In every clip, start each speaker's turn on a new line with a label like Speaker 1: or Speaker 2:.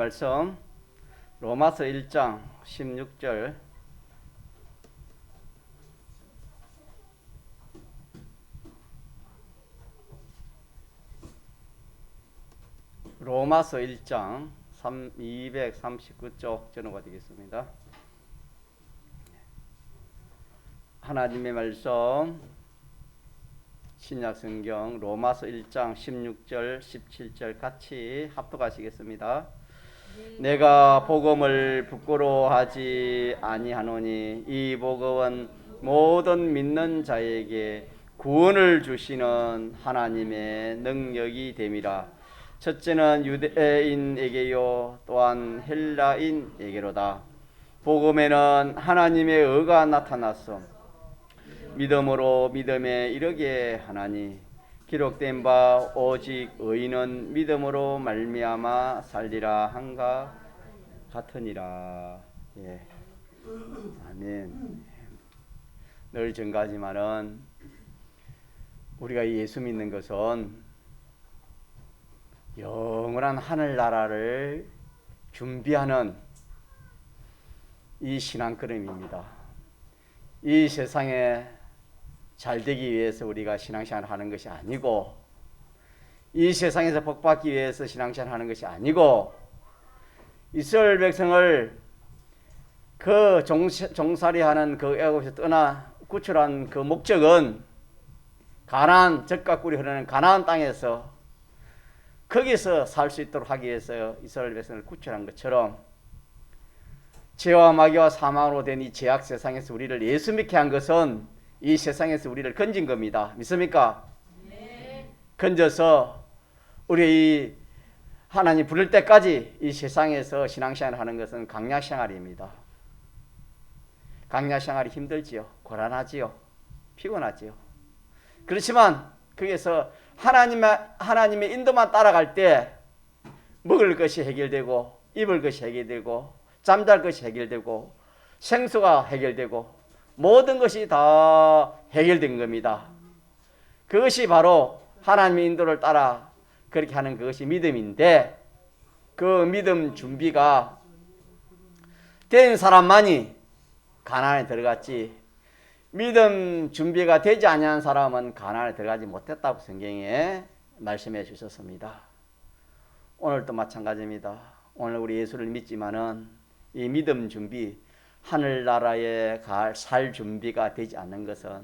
Speaker 1: 말씀 로마서 1장 16절 로마서 1장 239쪽 전후가 되겠습니다. 하나님의 말씀 신약성경 로마서 1장 16절 17절 같이 합독하시겠습니다. 내가 복음을 부끄러워하지 아니하노니 이 복음은 모든 믿는 자에게 구원을 주시는 하나님의 능력이 됨이라. 첫째는 유대인에게요 또한 헬라인에게로다. 복음에는 하나님의 의가 나타났음 믿음으로 믿음에 이르게 하나니 기록된 바 오직 의인은 믿음으로 말미암아 살리라 한가 같으니라. 예. 아멘. 늘 증가하지만은 우리가 예수 믿는 것은 영원한 하늘나라를 준비하는 이 신앙걸음입니다. 이 세상에 잘되기 위해서 우리가 신앙생활을 하는 것이 아니고, 이 세상에서 복받기 위해서 신앙생활을 하는 것이 아니고, 이스라엘 백성을 그 종살이하는 그 애굽에서 떠나 구출한 그 목적은 가나안, 젖과 꿀이 흐르는 가나안 땅에서 거기서 살 수 있도록 하기 위해서 이스라엘 백성을 구출한 것처럼 죄와 마귀와 사망으로 된 이 죄악 세상에서 우리를 예수 믿게 한 것은 이 세상에서 우리를 건진 겁니다. 믿습니까? 네. 건져서 우리 이 하나님 부를 때까지 이 세상에서 신앙생활을 하는 것은 강야생활입니다. 강야생활이 힘들지요. 고난하지요. 피곤하지요. 그렇지만 거기에서 하나님의 인도만 따라갈 때 먹을 것이 해결되고 입을 것이 해결되고 잠잘 것이 해결되고 생수가 해결되고 모든 것이 다 해결된 겁니다. 그것이 바로 하나님의 인도를 따라 그렇게 하는 그것이 믿음인데, 그 믿음 준비가 된 사람만이 가나안에 들어갔지, 믿음 준비가 되지 아니한 사람은 가나안에 들어가지 못했다고 성경에 말씀해 주셨습니다. 오늘도 마찬가지입니다. 오늘 우리 예수를 믿지만은 이 믿음 준비, 하늘나라에 살 준비가 되지 않는 것은,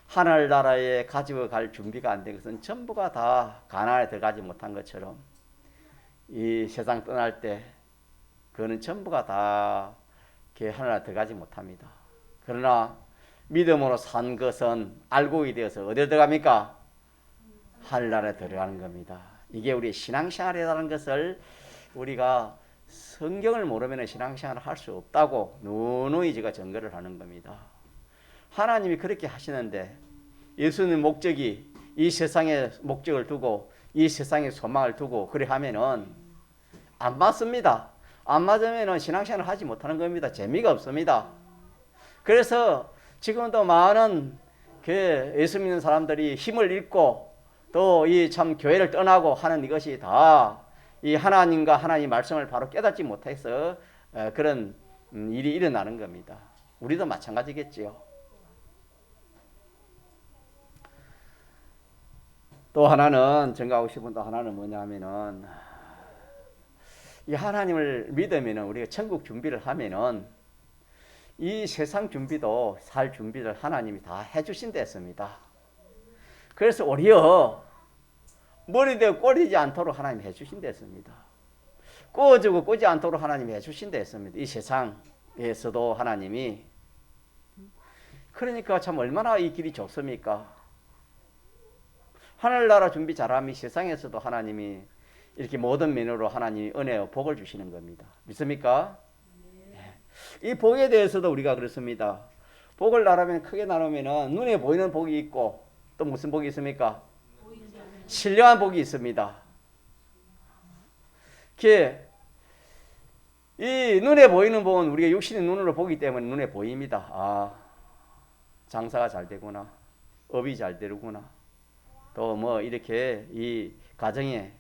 Speaker 1: 하늘나라에 가지고 갈 준비가 안 된 것은 전부가 다 가나안에 들어가지 못한 것처럼 이 세상 떠날 때 그거는 전부가 다 하늘나라에 들어가지 못합니다. 그러나 믿음으로 산 것은 알고이 되어서 어디에 들어갑니까? 하늘나라에 들어가는 겁니다. 이게 우리 신앙생활이라는 것을 우리가 성경을 모르면 신앙생활을 할 수 없다고 누누이 제가 증거를 하는 겁니다. 하나님이 그렇게 하시는데 예수님 목적이 이 세상에 목적을 두고 이 세상에 소망을 두고 그래 하면은 안 맞습니다. 안 맞으면은 신앙생활을 하지 못하는 겁니다. 재미가 없습니다. 그래서 지금도 많은 예수 믿는 사람들이 힘을 잃고 또 이 참 교회를 떠나고 하는 이것이 다 이 하나님과 하나님 말씀을 바로 깨닫지 못해서 그런 일이 일어나는 겁니다. 우리도 마찬가지겠지요. 또 하나는 증가하고 싶은 또 하나는 뭐냐 하면은, 이 하나님을 믿으면은 우리가 천국 준비를 하면은 이 세상 준비도 살 준비를 하나님이 다 해주신다 했습니다. 그래서 오히려 머리 되고 꼬리지 않도록 하나님이 해주신다 했습니다. 꼬지고 꼬지 않도록 하나님이 해주신다 했습니다. 이 세상에서도 하나님이. 그러니까 참 얼마나 이 길이 좋습니까? 하늘나라 준비 잘하면 세상에서도 하나님이 이렇게 모든 면으로 하나님이 은혜와 복을 주시는 겁니다. 믿습니까? 네. 이 복에 대해서도 우리가 그렇습니다. 복을 나누면 크게 나누면 눈에 보이는 복이 있고 또 무슨 복이 있습니까? 신령한 복이 있습니다. 이 눈에 보이는 복은 우리가 육신의 눈으로 보기 때문에 눈에 보입니다. 아, 장사가 잘 되구나, 업이 잘 되구나, 또 뭐 이렇게 이 가정에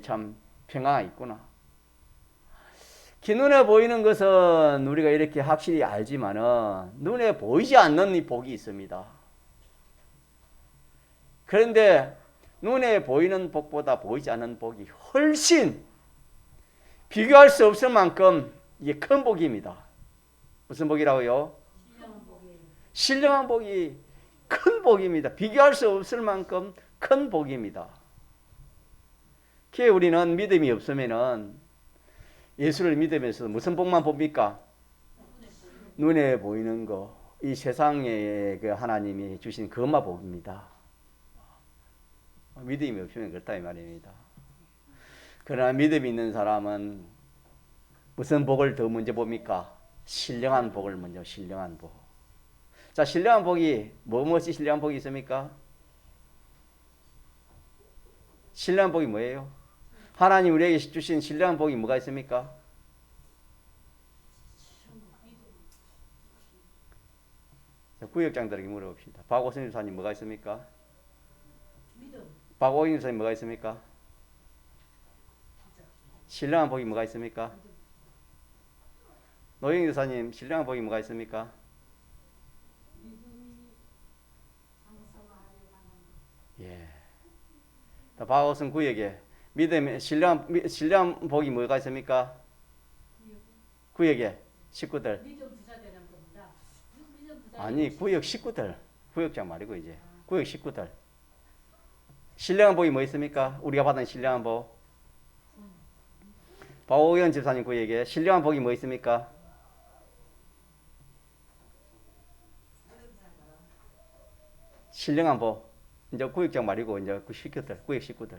Speaker 1: 참 평화가 있구나. 눈에 보이는 것은 우리가 이렇게 확실히 알지만은 눈에 보이지 않는 이 복이 있습니다. 그런데 눈에 보이는 복보다 보이지 않는 복이 훨씬 비교할 수 없을 만큼 이게 큰 복입니다. 무슨 복이라고요? 신령한 복이 큰 복입니다. 비교할 수 없을 만큼 큰 복입니다. 그게 우리는 믿음이 없으면은 예수를 믿으면서 무슨 복만 봅니까? 눈에 보이는 거, 이 세상에 그 하나님이 주신 그것만 복입니다. 믿음이 없으면 그렇다 이 말입니다. 그러나 믿음이 있는 사람은 무슨 복을 더 먼저 봅니까? 신령한 복을 먼저, 신령한 복. 자, 신령한 복이 무엇이 신령한 복이 있습니까? 신령한 복이 뭐예요? 하나님 우리에게 주신 신령한 복이 뭐가 있습니까? 구역장들에게 물어봅시다. 박오선 집사님 뭐가 있습니까? 믿음. 박오인 집사님 뭐가 있습니까? 신령한 복이 뭐가 있습니까? 노영 집사님 신령한 복이 뭐가 있습니까? 예. 박오선 구역에 믿음의 신령한 복이 뭐가 있습니까? 구역에 식구들. 아니 구역 식구들. 구역장 말이고 이제 구역 식구들. 신령한 복이 뭐 있습니까? 우리가 받은 신령한 복. 박오현 집사님 구역에 신령한 복이 뭐 있습니까? 신령한 복. 이제 구역장 말이고 이제 그 식구들, 구역 식구들.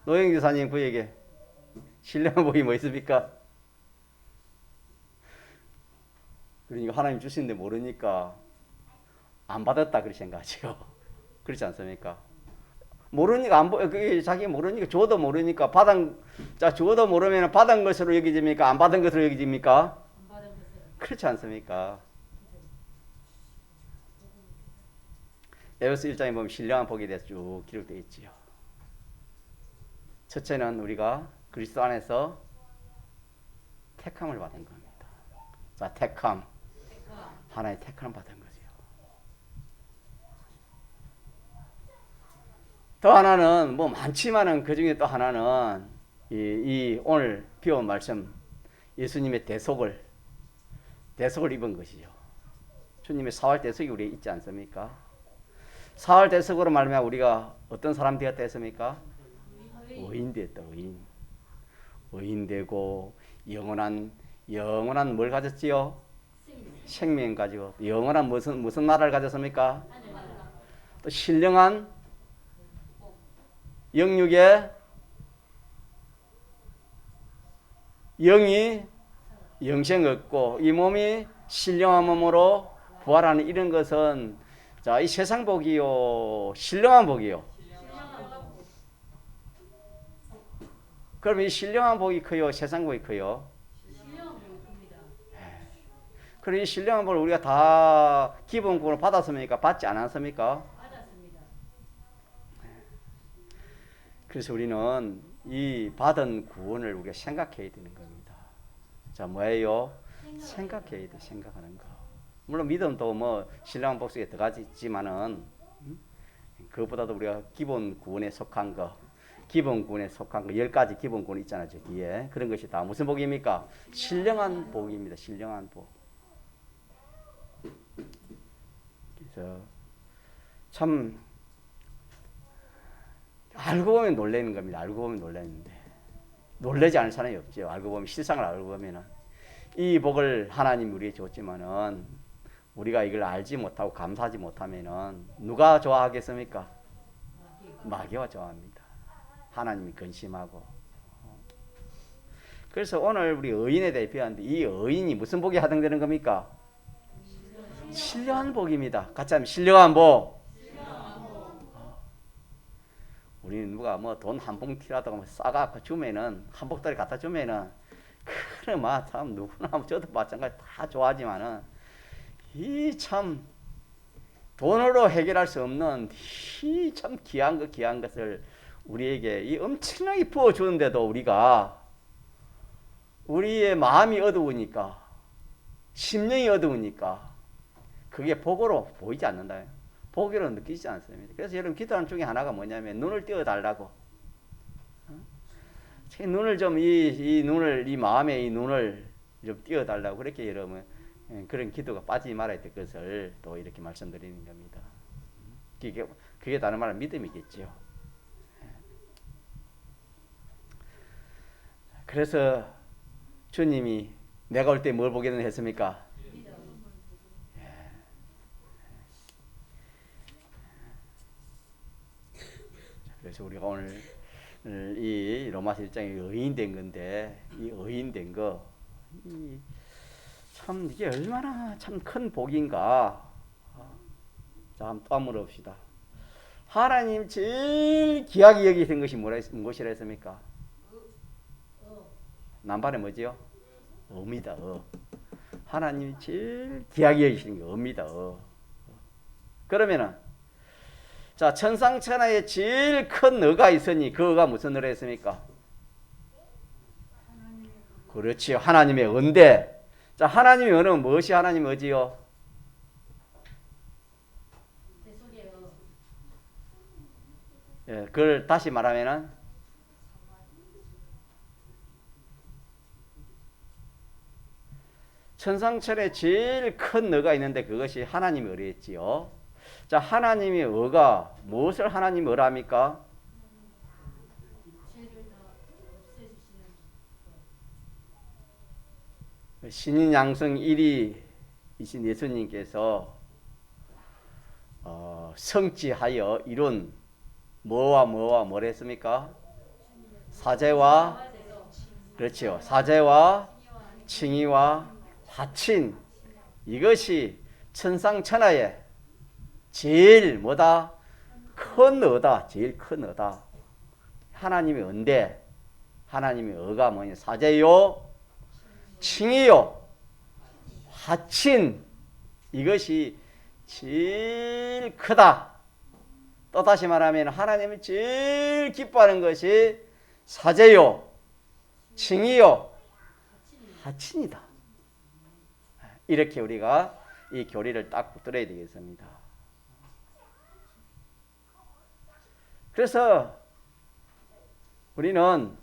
Speaker 1: 노영 집사님 구역에 신령한 복이 뭐 있습니까? 그러니까 하나님 주시는데 모르니까 안 받았다 그렇게 생각하죠. 그렇지 않습니까? 모르니까 자기 모르니까 줘도 모르니까 줘도 모르면 받은 것으로 여기집니까? 안 받은 것으로 여기집니까? 그렇지 않습니까? 에베소 1장에 보면 신령한 복에 대해서 쭉 기록되어 있지요. 첫째는 우리가 그리스도 안에서 택함을 받은 겁니다. 자, 택함. 하나의 택함을 받은 거죠. 또 하나는 뭐 많지만은 그 중에 또 하나는 이 오늘 배운 말씀 예수님의 대속을 입은 것이죠. 주님의 사활 대속이 우리에 있지 않습니까? 사활 대속으로 말하면 우리가 어떤 사람 되었다 했습니까? 의인 되었다. 의인 되고 영원한 뭘 가졌지요? 생명 가지고 영원한 무슨 나라를 가졌습니까? 또 신령한 영육의 영이 영생 얻고 이 몸이 신령한 몸으로 부활하는 이런 것은 자, 이 세상 복이요, 신령한 복이요. 그럼 이 신령한 복이 커요, 세상 복이 커요? 그럼 이 신령한 복을 우리가 다 기본권을 받았습니까? 받지 않았습니까? 받았습니다. 그래서 우리는 이 받은 구원을 우리가 생각해야 되는 겁니다. 자, 뭐예요? 생각해야 돼, 생각하는 거. 물론 믿음도 뭐 신령한 복 속에 들어가지만은 그것보다도 우리가 기본 구원에 속한 거, 기본 구원에 속한 거 10가지 기본 구원 있잖아요, 저 뒤에. 그런 것이 다 무슨 복입니까? 신령한 복입니다. 신령한 복. 그래서 참 알고 보면 놀라는 겁니다. 알고 보면 놀라는데 놀라지 않을 사람이 없죠. 알고 보면 실상을 알고 보면은 이 복을 하나님 우리에게 줬지만은 우리가 이걸 알지 못하고 감사하지 못하면은 누가 좋아하겠습니까? 마귀가 좋아합니다. 하나님이 근심하고. 그래서 오늘 우리 의인에 대해 배웠는데 이 의인이 무슨 복이 하등되는 겁니까? 신령한 복입니다. 같이 하면 신령한 복. 우리는 누가 뭐 돈 한 봉티라도 싸갖고 주면은 한 복다리 갖다 주면은 그래 참 누구나 저도 마찬가지 다 좋아하지만은 이 참 돈으로 해결할 수 없는 이 참 귀한 것을 우리에게 이 엄청나게 부어주는데도 우리가 우리의 마음이 어두우니까 심령이 어두우니까 그게 복으로 보이지 않는다. 복으로 느끼지 않습니다. 그래서 여러분 기도하는 중에 하나가 뭐냐면 눈을 띄워달라고. 눈을 좀 이 눈을 이 마음의 이 눈을 좀 띄워달라고 그렇게 여러분 그런 기도가 빠지지 말아야 될 것을 또 이렇게 말씀드리는 겁니다. 그게 다른 말은 믿음이겠죠. 그래서 주님이 내가 올 때 뭘 보기는 했습니까? 그래서 우리가 오늘 이 로마서 1장에 의인된 건데 이 의인된 거 참 이게 얼마나 참 큰 복인가. 자, 한번 또 한번 물어봅시다. 하나님 제일 귀하게 여기신 것이 무엇이라 했습니까? 남발에 뭐지요? 의입니다. 하나님이 제일 귀하게 여기시는 게 의입니다. 그러면은 자, 천상천하에 제일 큰 의가 있으니 그 의가 무슨 의라 했습니까? 그렇지요. 하나님의 의인데, 자, 하나님의 의는 무엇이 하나님의 의지요? 예, 그걸 다시 말하면은 천상천하에 제일 큰 의가 있는데 그것이 하나님의 의였지요. 자, 하나님의 의가 무엇을 하나님의 의라 합니까? 신인 양성 1위이신 예수님께서 성취하여 이룬 뭐와 뭘 했습니까? 사제와 그렇지요. 사제와 칭의와 화친 이것이 천상천하에 제일 뭐다? 큰 의다. 제일 큰 의다. 하나님의 의인데 하나님의 의가 뭐냐? 사제요, 칭의요, 화친 이것이 제일 크다. 또 다시 말하면 하나님이 제일 기뻐하는 것이 사제요, 칭의요, 화친이다. 이렇게 우리가 이 교리를 딱 붙들어야 되겠습니다. 그래서 우리는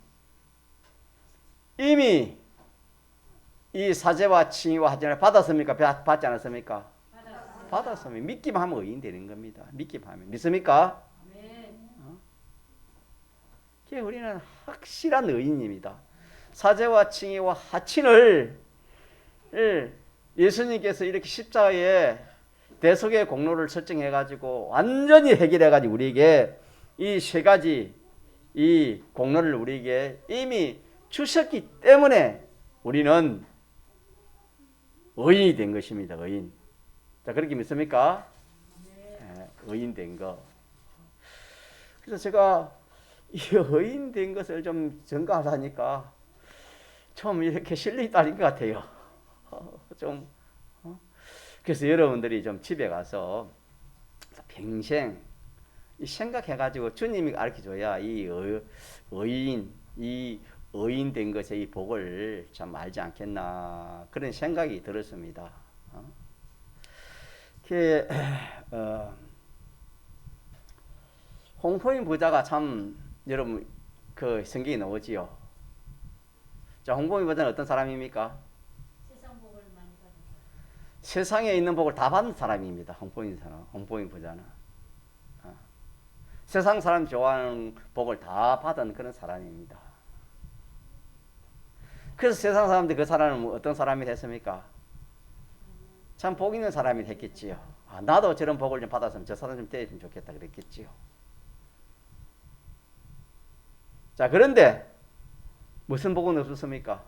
Speaker 1: 이미 이 사제와 칭의와 화친을 받았습니까? 받지 않았습니까? 받았습니다. 믿기만 하면 의인 되는 겁니다. 믿기만 하면. 믿습니까? 우리는 확실한 의인입니다. 사제와 칭의와 화친을 예수님께서 이렇게 십자가에 대속의 공로를 설정해가지고 완전히 해결해가지고 우리에게 이 세 가지 이 공로를 우리에게 이미 주셨기 때문에 우리는 의인이 된 것입니다. 의인. 자, 그렇게 믿습니까? 네, 의인 된 거. 그래서 제가 이 의인 된 것을 좀 전가하니까 좀 이렇게 실력이 딸린 것 같아요. 그래서 여러분들이 좀 집에 가서 평생 생각해가지고 주님이 가르쳐줘야 이 의인 된 것의 이 복을 참 알지 않겠나 그런 생각이 들었습니다. 홍포인 부자가 참 여러분 그 성경에 나오지요. 자, 홍포인 부자는 어떤 사람입니까? 세상에 있는 복을 다 받은 사람입니다. 홍포인 부자는 세상 사람 좋아하는 복을 다 받은 그런 사람입니다. 그래서 세상 사람들이 그 사람은 어떤 사람이 됐습니까? 참 복 있는 사람이 됐겠지요. 나도 저런 복을 좀 받았으면 저 사람 좀 되었으면 좋겠다 그랬겠지요. 자, 그런데 무슨 복은 없었습니까?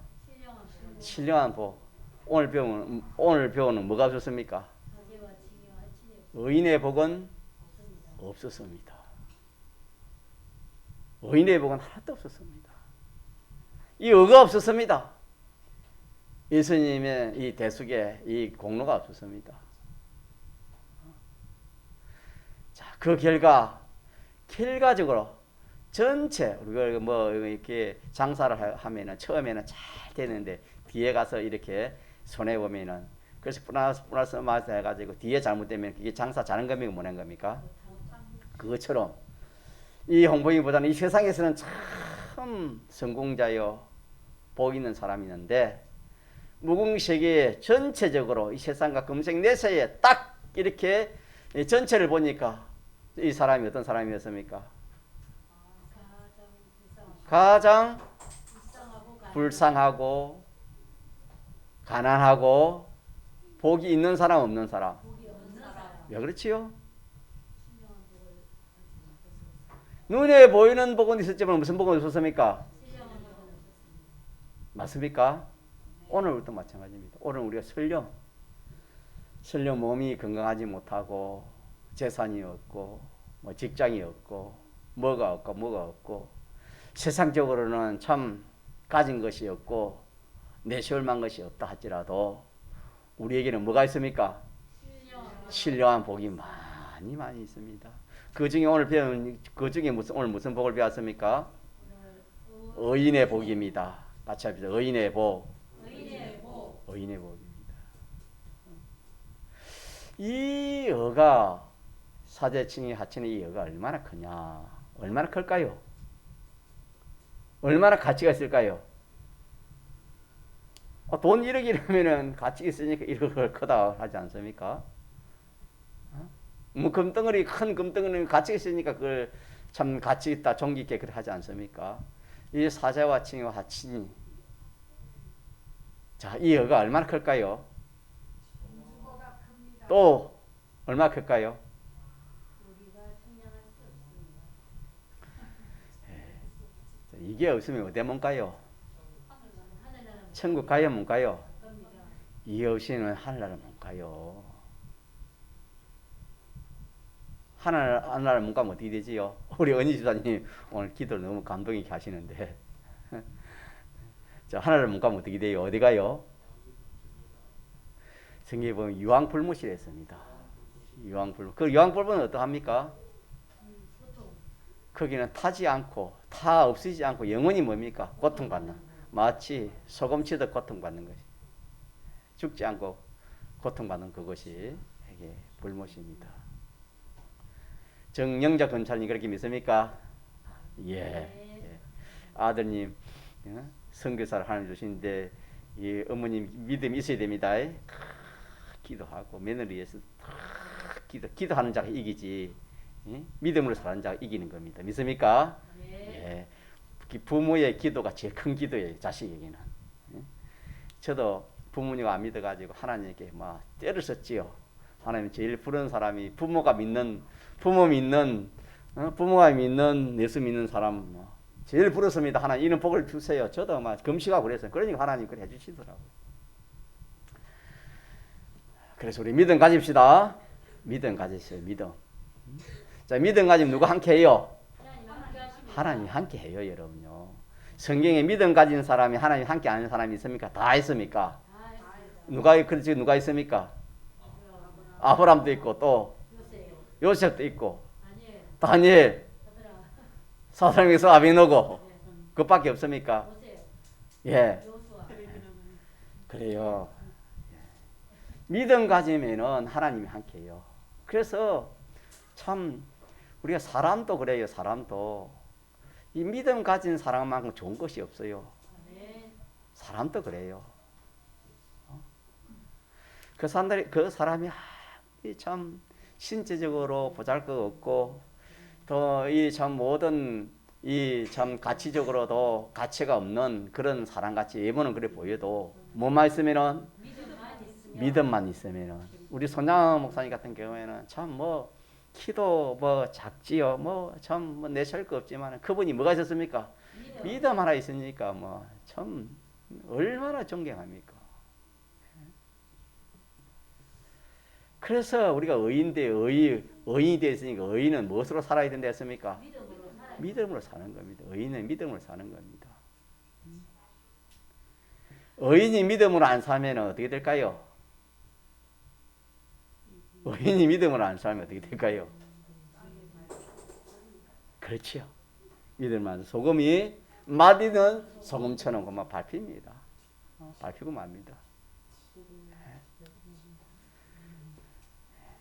Speaker 1: 신령한 복. 오늘 배우는 뭐가 없었습니까? 의인의 복은 없었습니다. 의인의 복은 하나도 없었습니다. 이 의가 없었습니다. 예수님의 이 대속의 이 공로가 없었습니다. 자, 그 결과적으로 전체 우리가 뭐 이렇게 장사를 하면은 처음에는 잘 되는데 뒤에 가서 이렇게 손해 보면은 그래서 플러스 마이너스 해가지고 뒤에 잘못되면 그게 장사 잘한 겁니까 못한 겁니까? 그것처럼 이 홍보인보다는 이 세상에서는 참 성공자요 복 있는 사람이 있는데 무궁세계 전체적으로 이 세상과 금생 내세에 딱 이렇게 전체를 보니까 이 사람이 어떤 사람이었습니까? 가장 불쌍하고 가난하고 복이 있는 사람 없는 사람? 왜 그렇지요? 눈에 보이는 복은 있었지만 무슨 복은 없었습니까? 맞습니까? 오늘부터 마찬가지입니다. 오늘 우리가 설령 몸이 건강하지 못하고 재산이 없고 뭐 직장이 없고 뭐가 없고 세상적으로는 참 가진 것이 없고 내세울만 것이 없다 할지라도 우리에게는 뭐가 있습니까? 신령한 복이 많이 있습니다. 그 중에 오늘 배운 오늘 무슨 복을 배웠습니까? 의인의 복입니다. 같이 합시다. 의인의 복. 의인의 복입니다. 이 어가 사제층이 하치는 이 어가 얼마나 크냐? 얼마나 클까요? 얼마나 가치가 있을까요? 돈 1억이라면은 가치 있으니까 1억을 크다 하지 않습니까? 뭐 금덩어리 큰 금덩어리 가치 있으니까 그걸 참 가치 있다 종기 있게 그래 하지 않습니까? 이 사제와 칭과 하친이 자, 이 어가 얼마나 클까요? 또 얼마나 클까요? 이게 없으면 어디 못 가요? 천국 가요 못 가요? 이게 없이는 하늘나라 못 가요. 하늘나라 못 가면 어떻게 되지요? 우리 은희 집사님 오늘 기도를 너무 감동 있게 하시는데 자, 하늘나라 못 가면 어떻게 돼요? 어디 가요? 성경에 보면 유황불무시라 했습니다. 유황불무. 그 유황불무는 어떠합니까? 거기는 타지 않고 타 없어지지 않고 영원히 뭡니까? 고통받는. 마치 소금치듯 고통받는 것이. 죽지 않고 고통받는 그것이 이게 불못입니다. 정영자 검찰님 그렇게 믿습니까? 예. 아들님 선교사를 하나 주시는데 이 어머님 믿음이 있어야 됩니다. 기도하고 며느리 위해서 기도하는 자가 이기지. 믿음으로 사는 자가 이기는 겁니다. 믿습니까? 예. 부모의 기도가 제일 큰 기도예요. 자식에게는. 저도 부모님을 안 믿어가지고 하나님께 막 떼를 썼지요. 하나님 제일 부러운 사람이 부모가 믿는 예수 믿는 사람 제일 부럽습니다. 하나님 이런 복을 주세요. 저도 막 금식하고 그랬어요. 그러니까 하나님 그래 해주시더라고요. 그래서 우리 믿음 가집시다. 믿음 가지세요. 믿음. 자, 믿음 가지면 누가 함께 해요? 하나님이 함께 해요, 여러분요. 성경에 믿음 가진 사람이 하나님 함께 하는 사람이 있습니까? 다 있습니까? 누가 있습니까? 아브람도 있고 또 요셉도 있고 다니엘 사사랑에서 아비노고 그밖에 없습니까? 예. 그래요. 믿음 가지면은 하나님이 함께해요. 그래서 참 우리가 사람도 그래요. 사람도 이 믿음 가진 사람만큼 좋은 것이 없어요. 사람도 그래요. 그 사람이 참 신체적으로 보잘것없고 또 이 참 모든 이 참 가치적으로도 가치가 없는 그런 사람같이 예문은 그래 보여도 뭐만 있으면은 믿음만 있으면은 우리 손양 목사님 같은 경우에는 참 뭐 키도 뭐 작지요 뭐 참 뭐 내세울 거 없지만 그분이 뭐가 있었습니까? 믿음 하나 있으니까 뭐 참 얼마나 존경합니까? 그래서 우리가 의인이 되어 있으니까 의인은 무엇으로 살아야 된다 했습니까? 믿음으로 사는 겁니다. 의인은 믿음으로 사는 겁니다. 의인이 믿음으로 안 살면 어떻게 될까요? 의인이 믿음으로 안 살면 어떻게 될까요? 그렇지요. 믿을만 소금이 맛있는 소금처럼 그만 밟힙니다. 밟히고 맙니다.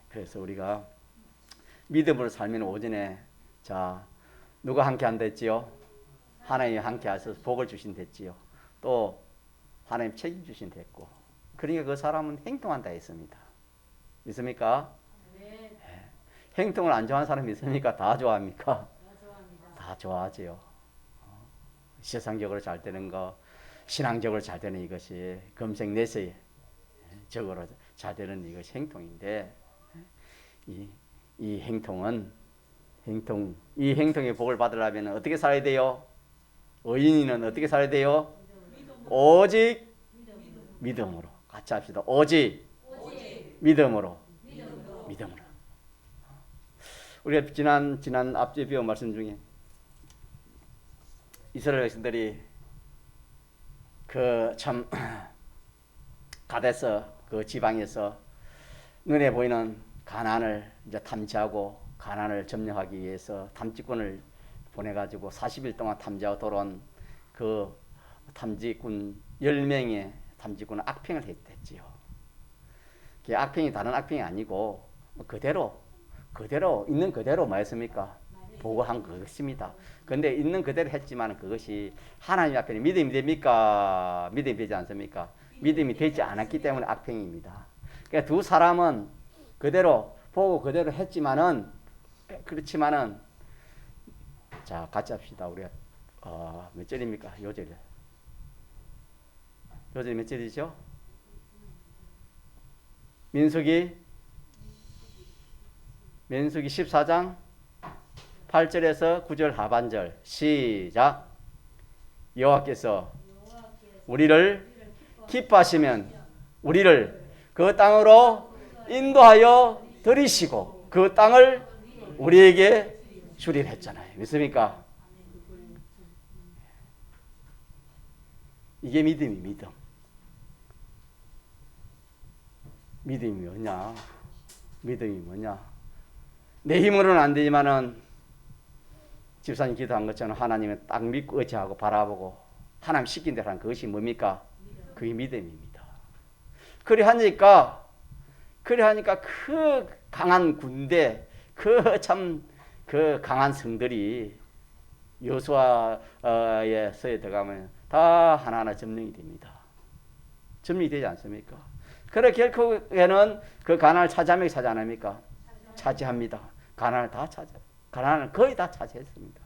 Speaker 1: 그래서 우리가 믿음으로 살면 오전에 자 누가 함께 한다 했지요? 하나님이 함께 하셔서 복을 주신댔지요. 또 하나님 책임주신 됐고 그러니까 그 사람은 행동한다 했습니다. 믿습니까? 네. 행동을 안 좋아하는 사람이 있습니까? 다 좋아합니까? 다 좋아하지요. 세상적으로 잘 되는 거, 신앙적으로 잘 되는 이것이 검색내세적으로 잘 되는 이것이 행동인데 이 행동은 이 행동의 복을 받으려면 어떻게 살아야 돼요? 의인은 어떻게 살아야 돼요? 오직 믿음으로. 같이 합시다. 오직 믿음으로. 우리가 지난 앞에 배운 말씀 중에 이스라엘 백성들이 그 참 가데스 그 지방에서 눈에 보이는 가나안을 이제 탐지하고 가나안을 점령하기 위해서 탐지꾼을 보내가지고 40일 동안 탐지하고 돌아온 그 탐지꾼 10명의 탐지꾼은 악평을 했지요. 그 악평이 다른 악평이 아니고 그대로 있는 그대로 뭐였습니까? 보고한 그것입니다. 그런데 있는 그대로 했지만 그것이 하나님 앞에는 믿음이 됩니까? 믿음이 되지 않습니까? 믿음이 되지 않았기 때문에 악평입니다. 그러니까 두 사람은 그대로 보고 그대로 했지만은 그렇지만은 자 같이 합시다. 우리가 몇 절입니까? 요절이 몇 절이죠? 민수기 14장 8절에서 9절 하반절 시작. 여호와께서 우리를 기뻐하시면 우리를 그 땅으로 인도하여 들이시고 그 땅을 우리에게 주리라 했잖아요. 믿습니까? 이게 믿음. 믿음이 뭐냐? 내 힘으로는 안 되지만은 집사님 기도한 것처럼 하나님은 딱 믿고 의지하고 바라보고 하나님 시킨 대로 하는 그것이 뭡니까? 그게 믿음입니다. 그래 하니까 그 강한 군대, 그 강한 성들이 여호수아의 서에 들어가면 다 하나하나 점령이 됩니다. 점령이 되지 않습니까? 그래 결국에는 그 가나안을 차지합니까? 차지 안 합니까? 차지합니다. 가나안을 거의 다 차지했습니다.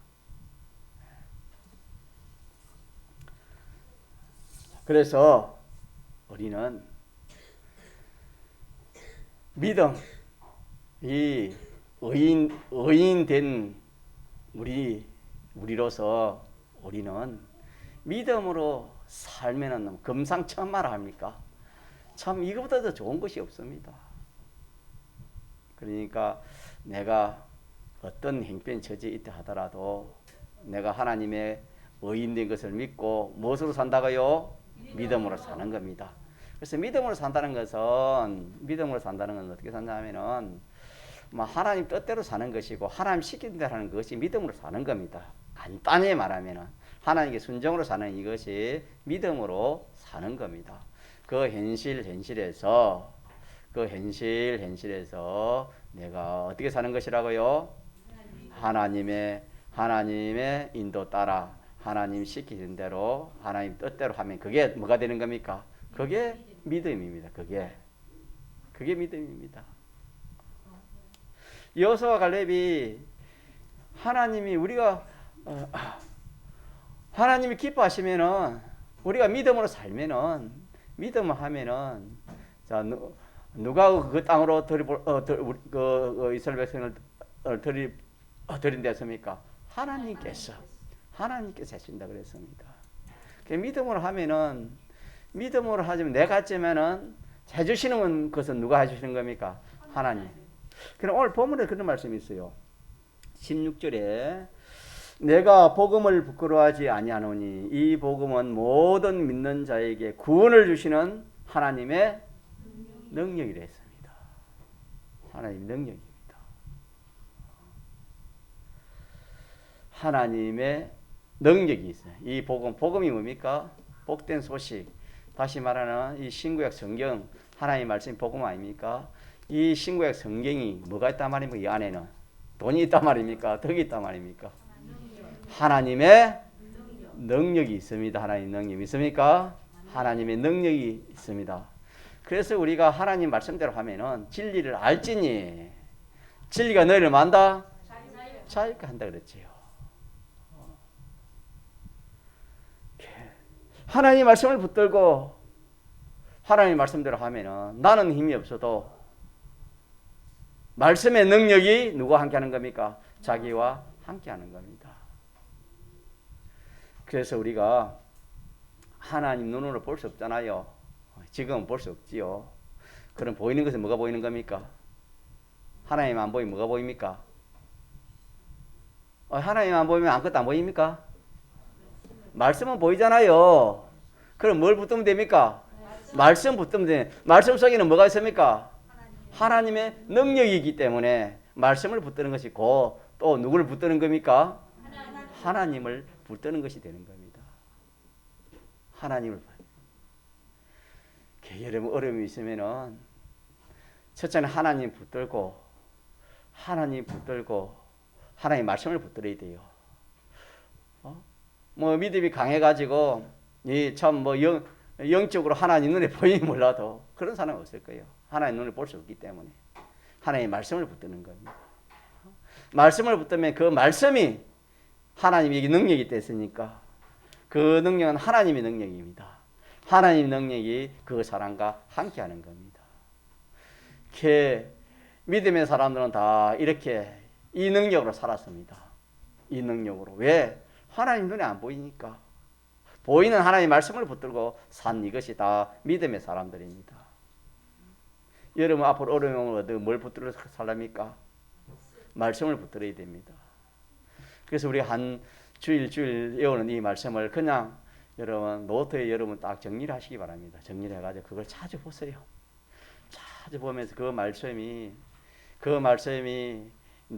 Speaker 1: 그래서 우리는 믿음, 이 의인된 우리로서 우리는 믿음으로 살면은 금상첨화라 합니까? 참 이거보다 더 좋은 것이 없습니다. 그러니까 내가 어떤 행편에 처져 있다 하더라도 내가 하나님의 의인된 것을 믿고 무엇으로 산다고요? 믿음으로 사는 겁니다. 그래서 믿음으로 산다는 건 어떻게 산다면은 하나님 뜻대로 사는 것이고 하나님 시킨 대로 하는 것이 믿음으로 사는 겁니다. 간단히 말하면은 하나님께 순종으로 사는 이것이 믿음으로 사는 겁니다. 그 현실에서 내가 어떻게 사는 것이라고요? 하나님의 인도 따라 하나님 시키신 대로 하나님 뜻대로 하면 그게 뭐가 되는 겁니까? 그게 믿음입니다. 그게 믿음입니다. 여호수아와 갈렙이 하나님이 기뻐하시면은 우리가 믿음으로 살면은 믿음을 하면은 자 누가 그 땅으로 이스라엘 백성을 들인다 했습니까? 하나님께서 하신다 그랬습니다. 믿음으로 하지만 내가 했지만은 해주시는 것은 누가 해주시는 겁니까? 하나님. 그럼 오늘 본문에 그런 말씀이 있어요. 16절에 내가 복음을 부끄러워하지 아니하노니 이 복음은 모든 믿는 자에게 구원을 주시는 하나님의 능력이라 했습니다. 하나님의 능력입니다. 하나님의 능력이 있어요. 이 복음이 뭡니까? 복된 소식. 다시 말하는 이 신구약 성경, 하나님의 말씀이 복음 아닙니까? 이 신구약 성경이 뭐가 있단 말입니까? 이 안에는 돈이 있단 말입니까? 덕이 있단 말입니까? 하나님의 능력이 있습니다. 하나님 능력이 있습니까? 하나님의 능력이 있습니다. 그래서 우리가 하나님 말씀대로 하면은 진리를 알지니 진리가 너희를 만다 자유케 한다 그랬지요. 하나님 말씀을 붙들고 하나님 말씀대로 하면은 나는 힘이 없어도 말씀의 능력이 누구와 함께 하는 겁니까? 자기와 함께 하는 겁니다. 그래서 우리가 하나님 눈으로 볼 수 없잖아요. 지금은 볼 수 없지요. 그럼 보이는 것은 뭐가 보이는 겁니까? 하나님 안 보이면 뭐가 보입니까? 하나님 안 보이면 아무것도 안 보입니까? 말씀은 보이잖아요. 그럼 뭘 붙들면 됩니까? 말씀 붙들면 돼. 말씀 속에는 뭐가 있습니까? 하나님의 능력이기 때문에 말씀을 붙드는 것이고 또 누구를 붙드는 겁니까? 하나님을 붙드는 것이 되는 겁니다. 하나님을. 여러분 어려움이 있으면은 첫째는 하나님 붙들고 하나님 말씀을 붙들어야 돼요. 뭐 믿음이 강해가지고 이 참 뭐 영적으로 하나님 눈에 보이니 몰라도 그런 사람은 없을 거예요. 하나님 눈을 볼 수 없기 때문에 하나님 말씀을 붙드는 겁니다. 말씀을 붙들면 그 말씀이 하나님에게 능력이 됐으니까 그 능력은 하나님의 능력입니다. 하나님의 능력이 그 사람과 함께하는 겁니다. 믿음의 사람들은 다 이렇게 이 능력으로 살았습니다. 이 능력으로. 왜? 하나님 눈에 안 보이니까. 보이는 하나님의 말씀을 붙들고 산 이것이 다 믿음의 사람들입니다. 여러분 앞으로 어려우면 뭘 붙들어 살랍니까? 말씀을 붙들어야 됩니다. 그래서 우리 한 주일 외우는 이 말씀을 그냥 여러분 노트에 여러분 딱 정리를 하시기 바랍니다. 정리를 해가지고 그걸 자주 보세요. 자주 보면서 그 말씀이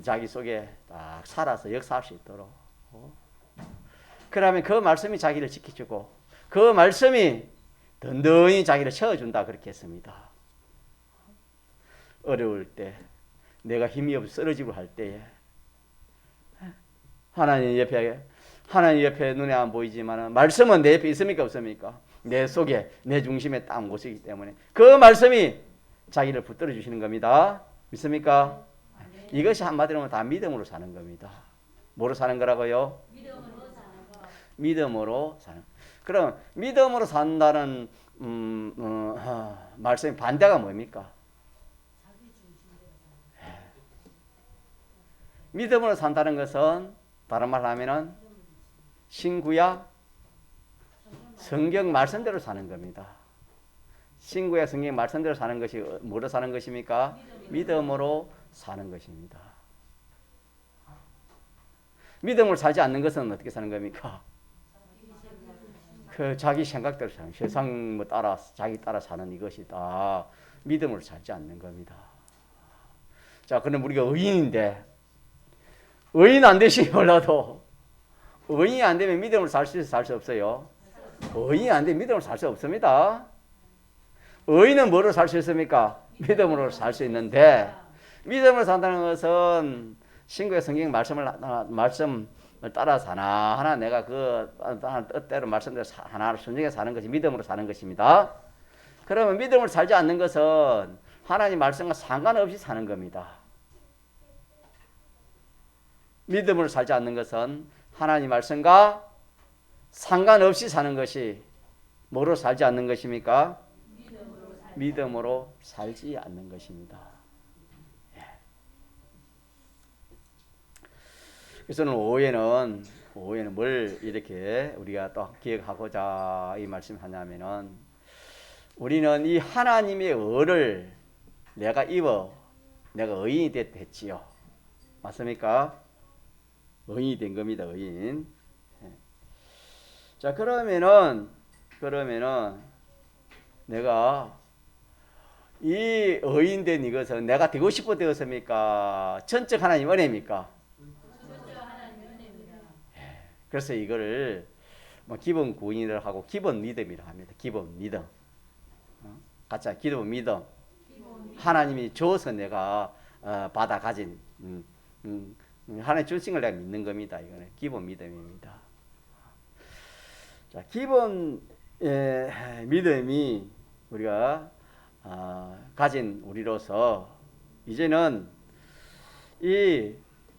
Speaker 1: 자기 속에 딱 살아서 역사할 수 있도록. 그러면 그 말씀이 자기를 지켜주고 그 말씀이 든든히 자기를 채워준다 그렇게 했습니다. 어려울 때 내가 힘이 없어 쓰러지고 할 때에 하나님 옆에 눈에 안 보이지만 말씀은 내 옆에 있습니까 없습니까? 내 속에 내 중심에 딱 모시기 때문에 그 말씀이 자기를 붙들어 주시는 겁니다. 믿습니까? 이것이 한마디로 다 믿음으로 사는 겁니다. 뭐로 사는 거라고요? 믿음으로 사는. 그럼 믿음으로 산다는 말씀의 반대가 뭡니까? 믿음으로 산다는 것은 다른 말로 하면은 신구약 성경 말씀대로 사는 겁니다. 신구약 성경 말씀대로 사는 것이 뭐로 사는 것입니까? 믿음으로 사는 것입니다. 믿음으로 살지 않는 것은 어떻게 사는 겁니까? 그 자기 생각대로 사는 세상 뭐 따라 자기 따라 사는 이것이 다 믿음으로 살지 않는 겁니다. 자, 그럼 우리가 의인인데 의인 안 되시기 몰라도 의인이 안 되면 믿음으로 살 수 있어요, 살 수 없어요? 의인이 안 되면 믿음으로 살 수 없습니다. 의인은 뭐로 살 수 있습니까? 믿음으로 살 수 있는데 믿음으로 산다는 것은 신구의 성경 말씀을 따라 사나 하나 내가 그 뜻대로 말씀대로 하나를 순종해 사는 것이 믿음으로 사는 것입니다. 그러면 믿음으로 살지 않는 것은 하나님 말씀과 상관없이 사는 겁니다. 믿음으로 살지 않는 것은 하나님 말씀과 상관없이 사는 것이 뭐로 살지 않는 것입니까? 믿음으로 살지 않는 것입니다. 그래서 오후에는 뭘 이렇게 우리가 또 기억하고자 이 말씀하냐면은 우리는 이 하나님의 의를 내가 입어 내가 의인이 됐지요. 맞습니까? 의인이 된 겁니다. 의인. 자, 그러면은 내가 이 의인 된 이것은 내가 되고 싶어 되었습니까? 전적 하나님 은혜입니까? 그래서 이거를 뭐 기본 구원이라 하고 기본 믿음이라 합니다. 기본 믿음. 같이 기본 믿음. 하나님이 줘서 내가 받아 가진 하나님 주신 걸 내가 믿는 겁니다. 이거는 기본 믿음입니다. 자, 기본 믿음이 우리가 가진 우리로서 이제는 이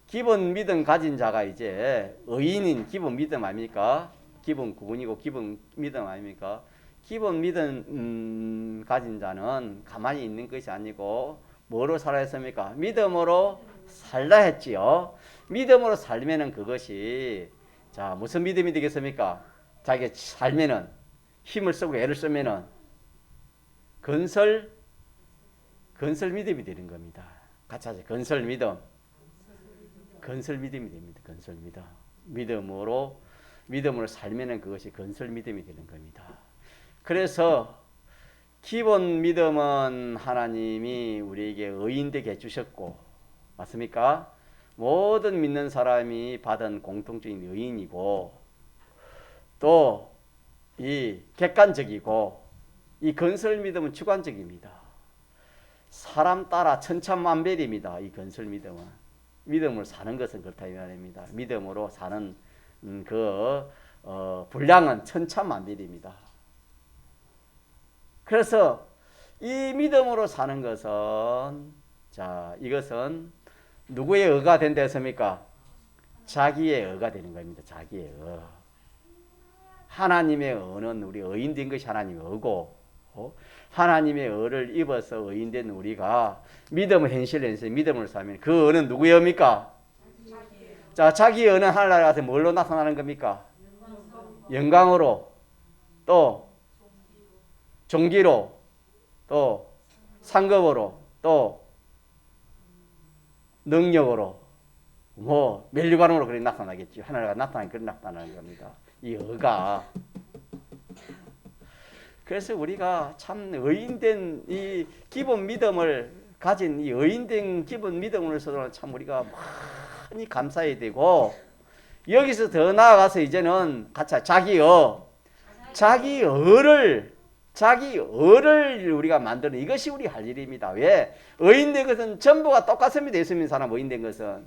Speaker 1: 기본 믿음 가진 자가 이제 의인인 기본 믿음 아닙니까? 기본 구원이고 기본 믿음 아닙니까? 기본 믿음 가진 자는 가만히 있는 것이 아니고 뭐로 살아야 했습니까? 믿음으로 살라 했지요. 믿음으로 살면은 그것이 자 무슨 믿음이 되겠습니까? 자기 살면은 힘을 쓰고 애를 쓰면은 건설 믿음이 되는 겁니다. 같이 하죠. 건설 믿음. 건설 믿음이 됩니다. 건설 믿음. 믿음으로 살면은 그것이 건설 믿음이 되는 겁니다. 그래서 기본 믿음은 하나님이 우리에게 의인되게 해주셨고 맞습니까? 모든 믿는 사람이 받은 공통적인 의인이고 또 이 객관적이고 이 건설 믿음은 주관적입니다. 사람 따라 천차만별입니다. 이 건설 믿음은 믿음으로 사는 것은 그렇다 이 말입니다. 믿음으로 사는 분량은 천차만별입니다. 그래서 이 믿음으로 사는 것은 자 이것은 누구의 의가 된다 했습니까? 자기의 의가 되는 겁니다. 자기의 의. 하나님의 의는 우리 의인된 것이 하나님의 의고 하나님의 의를 입어서 의인된 우리가 믿음을 현실해서 믿음을 살면 그 의는 누구의 의입니까? 자, 자기의 의는 하늘나라에 가서 뭘로 나타나는 겁니까? 영광으로 또 종기로 또 상급으로 또 능력으로 뭐 멸류관으로 그렇게 나타나겠죠. 하나가 나타나는 그런 나타나는 겁니다. 이 의가. 그래서 우리가 참 의인된 이 기본 믿음을 가진 이 의인된 기본 믿음으로서도 참 우리가 많이 감사해야 되고 여기서 더 나아가서 이제는 같이 자기 의를 우리가 만드는 이것이 우리 할 일입니다. 왜? 의인된 것은 전부가 똑같습니다. 예수 믿는 사람 의인된 것은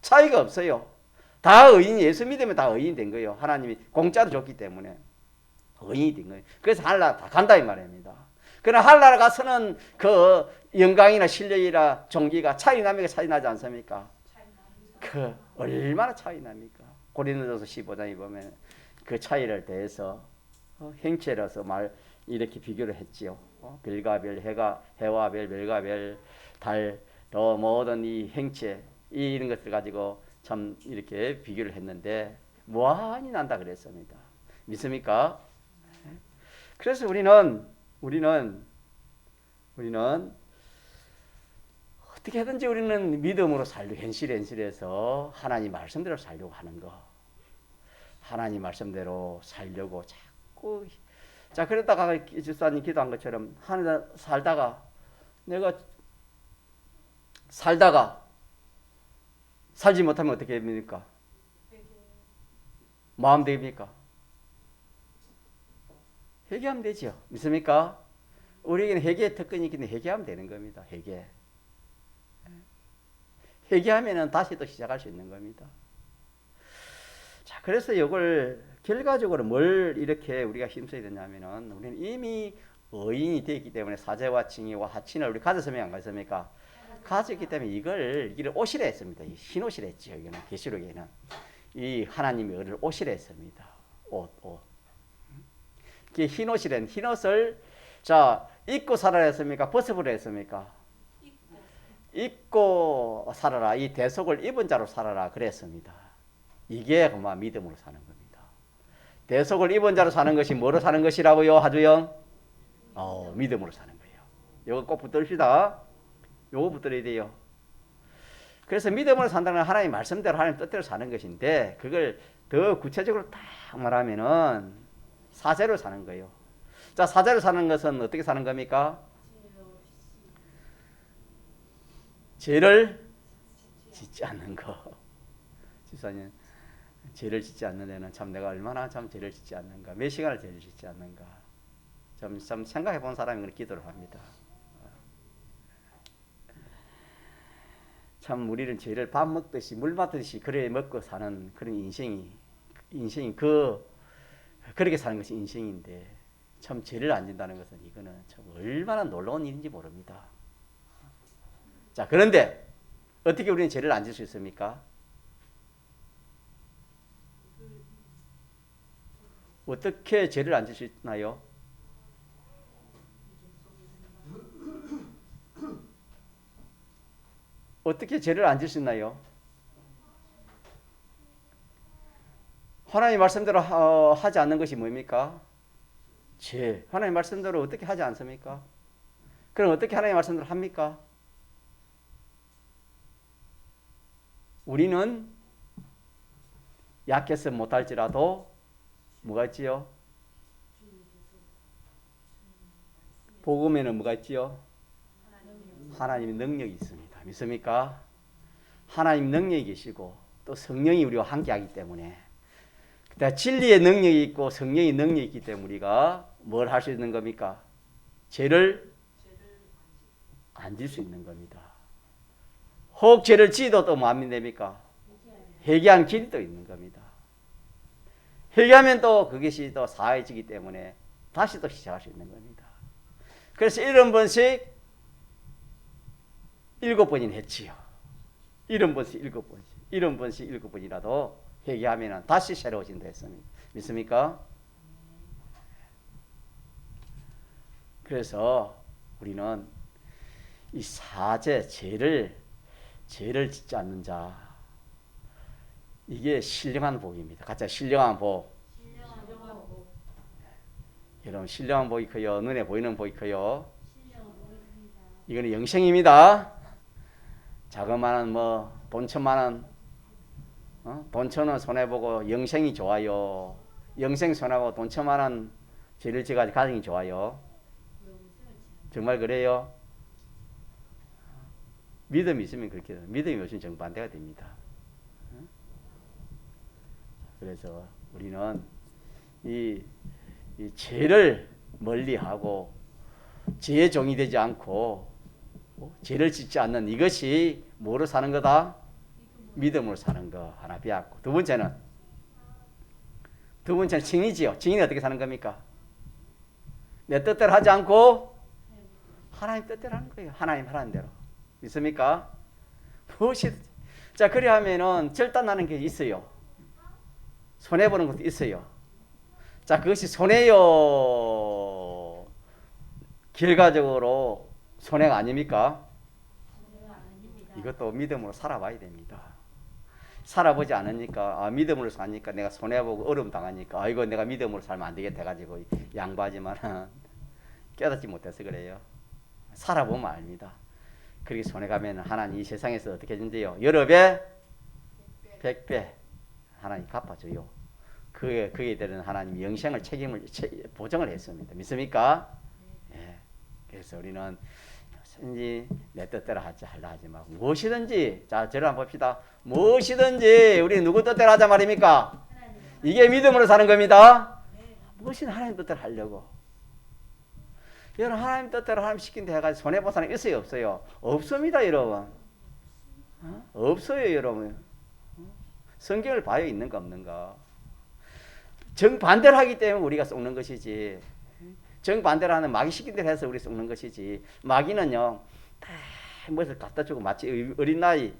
Speaker 1: 차이가 없어요. 다 의인, 예수 믿으면 다 의인 된 거예요. 하나님이 공짜로 줬기 때문에 의인이 된 거예요. 그래서 하늘나라 다 간다 이 말입니다. 그러나 하늘나라 가서는 그 영광이나 실력이나 종기가 차이 납니까? 차이 나지 않습니까? 그 얼마나 차이 납니까? 고린도전서 15장에 보면 그 차이를 대해서 행체로서 이렇게 비교를 했지요. 별과 별, 해와 별, 별과 별, 달, 더 모든 이 행체 이런 것들 가지고 참 이렇게 비교를 했는데 무한히 난다 그랬습니다. 믿습니까? 그래서 우리는 어떻게 하든지 우리는 믿음으로 살려고 현실에서 하나님 말씀대로 살려고 하는 거. 하나님 말씀대로 살려고 자꾸 자 그러다가 집사님 기도한 것처럼 하늘 내가 살지 못하면 어떻게 됩니까? 마음 됩니까? 회개하면 되죠. 믿습니까? 우리에게는 회개의 특권이 있기 때문에 회개하면 되는 겁니다. 회개하면 다시 또 시작할 수 있는 겁니다. 자, 그래서 이걸 결과적으로 뭘 이렇게 우리가 힘써야 되냐면은 우리는 이미 의인이 되었기 때문에 사제와 칭의와 하친을 우리 가졌으면 안 가졌습니까? 가졌기 때문에 이걸 옷이라 했습니다. 흰 옷이라 했죠. 여기는 계시록에는 이 하나님의 의를 옷이라 했습니다. 옷. 흰 옷이란 흰 옷을 자 입고 살아라 했습니까? 벗어버려 했습니까? 입고 살아라. 이 대속을 입은 자로 살아라 그랬습니다. 이게 그만 믿음으로 사는 겁니다. 대속을 입은 자로 사는 것이 뭐로 사는 것이라고요? 하주영? 믿음으로 사는 거예요. 이거 꼭 붙들시다. 요거 붙들어야 돼요. 그래서 믿음으로 산다는 건 하나님 말씀대로 하나님 뜻대로 사는 것인데 그걸 더 구체적으로 딱 말하면은 사제로 사는 거예요. 자, 사제로 사는 것은 어떻게 사는 겁니까? 죄를 짓지 않는 거. 집사님, 죄를 짓지 않는 데는 참 내가 얼마나 참 죄를 짓지 않는가, 몇 시간을 죄를 짓지 않는가, 참 생각해 본 사람이 그렇게 기도를 합니다. 참 우리는 죄를 밥 먹듯이 물 마듯이 그래 먹고 사는 그런 인생이 그렇게 사는 것이 인생인데, 참 죄를 안 진다는 것은 이거는 참 얼마나 놀라운 일인지 모릅니다. 자, 그런데 어떻게 우리는 죄를 안 질 수 있습니까? 어떻게 죄를 안 질 수 있나요? 어떻게 죄를 안 질 수 있나요? 하나님 말씀대로 하지 않는 것이 뭡니까? 죄. 하나님 말씀대로 어떻게 하지 않습니까? 그럼 어떻게 하나님 말씀대로 합니까? 우리는 약해서 못할지라도 뭐가 있지요? 복음에는 뭐가 있지요? 하나님의 능력이 있습니다. 믿습니까? 하나님 능력이 계시고 또 성령이 우리와 함께하기 때문에, 진리의 능력이 있고 성령의 능력이 있기 때문에 우리가 뭘 할 수 있는 겁니까? 죄를 안 질 수 있는 겁니다. 혹 죄를 지어도 또 뭐 하면 됩니까? 회개하는 길이 또 있는 겁니다. 회개하면 또 그것이 또 사해지기 때문에 다시 또 시작할 수 있는 겁니다. 그래서 70번씩 7번이나 했지요. 70번씩 7번씩 70번씩 7번이라도 회개하면 다시 새로워진다 했습니다. 믿습니까? 그래서 우리는 이 사죄, 죄를 짓지 않는 자, 이게 신령한 복입니다. 같이 신령한 복. 여러분, 신령한 복이 커요? 눈에 보이는 복이 커요? 이거는 영생입니다. 자그마한 돈 1,000만 원, 돈 1,000원 손해보고 영생이 좋아요? 영생 손해보고 돈 1,000만 원 죄를 지어가지고 가정이 좋아요? 정말 그래요? 믿음이 있으면 그렇게 돼요. 믿음이 없으면 정반대가 됩니다. 그래서 우리는 이 죄를 멀리하고 죄의 종이 되지 않고 죄를 짓지 않는 이것이 뭐로 사는 거다? 믿음으로 사는 거 하나 배웠고, 두 번째는 증이지요. 증인이 어떻게 사는 겁니까? 내 뜻대로 하지 않고 하나님 뜻대로 하는 거예요. 하나님 하라는 대로. 믿습니까? 무엇이 자, 그래 하면은 절단나는 게 있어요. 손해보는 것도 있어요. 자, 그것이 손해요, 결과적으로 손해가 아닙니까? 이것도 믿음으로 살아봐야 됩니다. 살아보지 않으니까, 믿음으로 사니까 내가 손해보고 어려움 당하니까, 이거 내가 믿음으로 살면 안 되겠다 해가지고 양보하지만 깨닫지 못해서 그래요. 살아보면 압니다. 그렇게 손해가면 하나님 이 세상에서 어떻게 해준대요? 여러 배, 100배 하나님 갚아줘요. 그에 대한 하나님이 영생을 보정을 했습니다. 믿습니까? 예. 그래서 우리는 내 뜻대로 하려 하지 말고 무엇이든지, 자, 저를 한번 봅시다. 무엇이든지 우리 누구 뜻대로 하자 말입니까? 이게 믿음으로 사는 겁니다. 무엇이든 하나님 뜻대로 하려고. 여러분, 하나님 뜻대로 하나님 시킨 데 해가지고 손해본 사람 있어요, 없어요? 없습니다, 여러분. 없어요, 여러분. 성경을 봐요, 있는가 없는가. 정반대로 하기 때문에 우리가 썩는 것이지, 정반대로 하는 마귀 시킨 대로 해서 우리 썩는 것이지, 마귀는요 다 무엇을 갖다 주고, 마치 어린 나이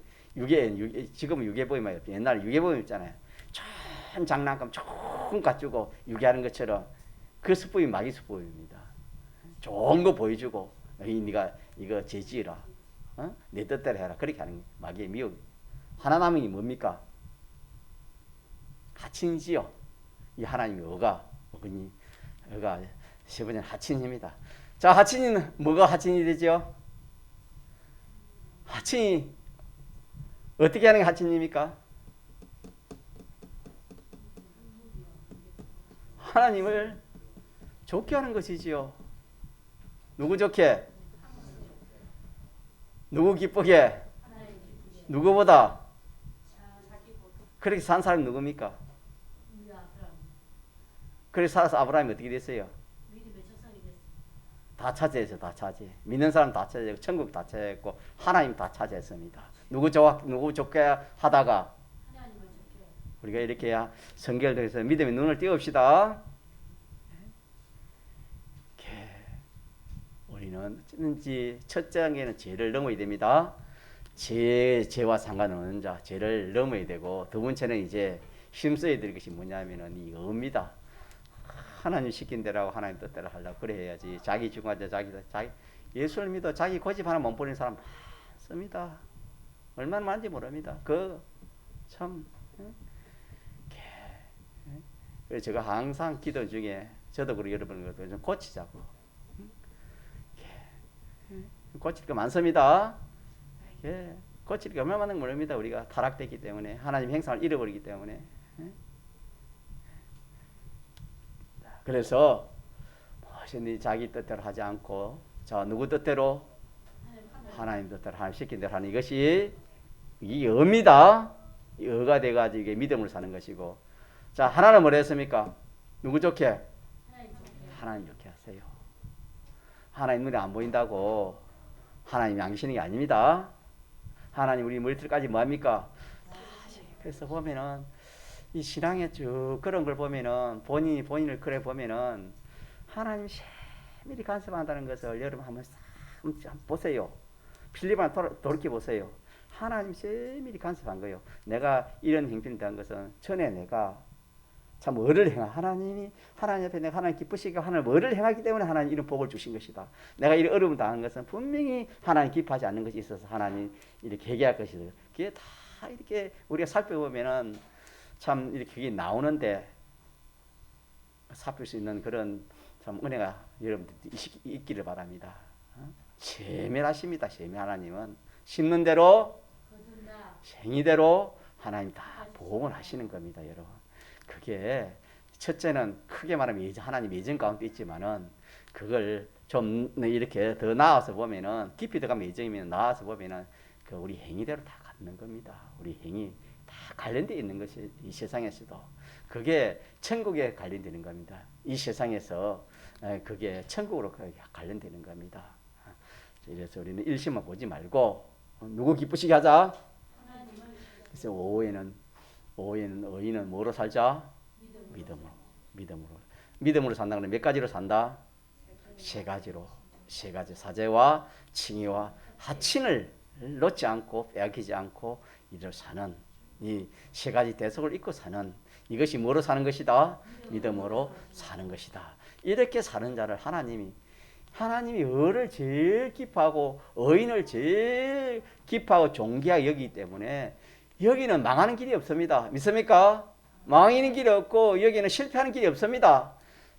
Speaker 1: 지금은 유괴보임, 옛날에 유괴보임 있잖아요. 좋은 장난감 좋은 갖주고 유괴하는 것처럼 그 수법이 마귀 수법입니다. 좋은 거 보여주고 네가 이거 죄지으라, 내 뜻대로 해라, 그렇게 하는 마귀의 미혹. 하나 남은 게 뭡니까? 하친이지요. 이 하나님의 어가 세 번째는 하친입니다. 자, 하친이는 뭐가 하친이 되죠? 하친이 어떻게 하는 게 하친입니까? 하나님을 좋게 하는 것이지요. 누구 좋게? 누구 기쁘게? 누구보다? 그렇게 산 사람이 누굽니까? 그래서 살아서 아브라함이 어떻게 됐어요? 다 차지해서 다 차지. 믿는 사람 다 차지했고 천국 다 차지했고 하나님 다 차지했습니다. 누구 좋게 하다가 우리가 이렇게 성결돼서 믿음의 눈을 띄웁시다. 우리는 첫 단계는 죄를 넘어야 됩니다. 죄와 상관없는 자, 죄를 넘어야 되고 두 번째는 이제 힘써야 될 것이 뭐냐면은 이 의입니다. 하나님 시킨 대로 하고 하나님 뜻대로 하려고 그래 해야지. 자기 중간자 자기 예수를 믿어 자기 고집 하나 못 버리는 사람 많습니다. 얼마나 많은지 모릅니다. 참 그래서 제가 항상 기도 중에 저도 그리고 여러분들도 좀 고치자고. 고칠 게 많습니다. 고칠 게 얼마나 많은 걸 모릅니다. 우리가 타락됐기 때문에 하나님 행상을 잃어버리기 때문에. 그래서 무엇이든지 자기 뜻대로 하지 않고 자 누구 뜻대로? 하나님 뜻대로 하나님 시킨 대로 하는 이것이 이 의입니다. 이 의가 돼가지고 이게 믿음을 사는 것이고 자 하나는 뭐라 했습니까? 누구 좋게? 하나님 좋게 하세요. 하나님 눈에 안 보인다고 하나님 양시는 게 아닙니다. 하나님 우리 머리털까지 뭐합니까? 그래서 보면은 이 신앙에 쭉 그런 걸 보면은 본인을 그래 보면은 하나님 세밀히 간섭한다는 것을 여러분 한번 보세요. 필리만 돌이켜 보세요. 하나님 세밀히 간섭한 거예요. 내가 이런 행편을 한 것은 전에 내가 참 뭐를 하나님 앞에 내가 하나님 기쁘시게 하나님 뭐를 행하기 때문에 하나님 이런 복을 주신 것이다. 내가 이런 어려움을 당한 것은 분명히 하나님 기뻐하지 않는 것이 있어서 하나님 이렇게 회개할 것이다. 그게 다 이렇게 우리가 살펴보면은 참 이렇게 그게 나오는데 살필 수 있는 그런 참 은혜가 여러분들 있기를 바랍니다. 세밀하십니다. 세밀 하나님은 심는 대로 생이대로 하나님 다 보응을 하시는 겁니다, 여러분. 그게 첫째는 크게 말하면 하나님 예정 가운데 있지만은 그걸 좀 이렇게 더 나아서 보면은 깊이 들어가면 예정이면 나아서 보면은 그 우리 행위대로 다 갖는 겁니다. 우리 행위 다 관련되어 있는 것이 이 세상에서도 그게 천국에 관련되는 겁니다. 이 세상에서 그게 천국으로 관련되는 겁니다. 그래서 우리는 일시만 보지 말고 누구 기쁘시게 하자. 그래서 오후에는 의인은 뭐로 살자? 믿음으로 산다는 건 몇 가지로 산다? 세 가지로. 사제와 칭의와 하친을 놓지 않고 빼앗기지 않고 이를 사는 이 세 가지 대속을 잊고 사는 이것이 뭐로 사는 것이다? 믿음으로 사는 것이다. 이렇게 사는 자를 하나님이 의를 제일 기뻐하고 의인을 제일 기뻐하고 존귀하게 여기기 때문에 여기는 망하는 길이 없습니다. 믿습니까? 망하는 길이 없고 여기는 실패하는 길이 없습니다.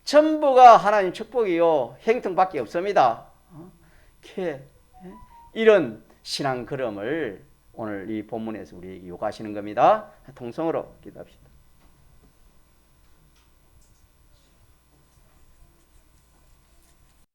Speaker 1: 전부가 하나님 축복이요 행통밖에 없습니다. 이런 신앙 걸음을 오늘 이 본문에서 우리에게 요구하시는 겁니다. 통성으로 기도합시다.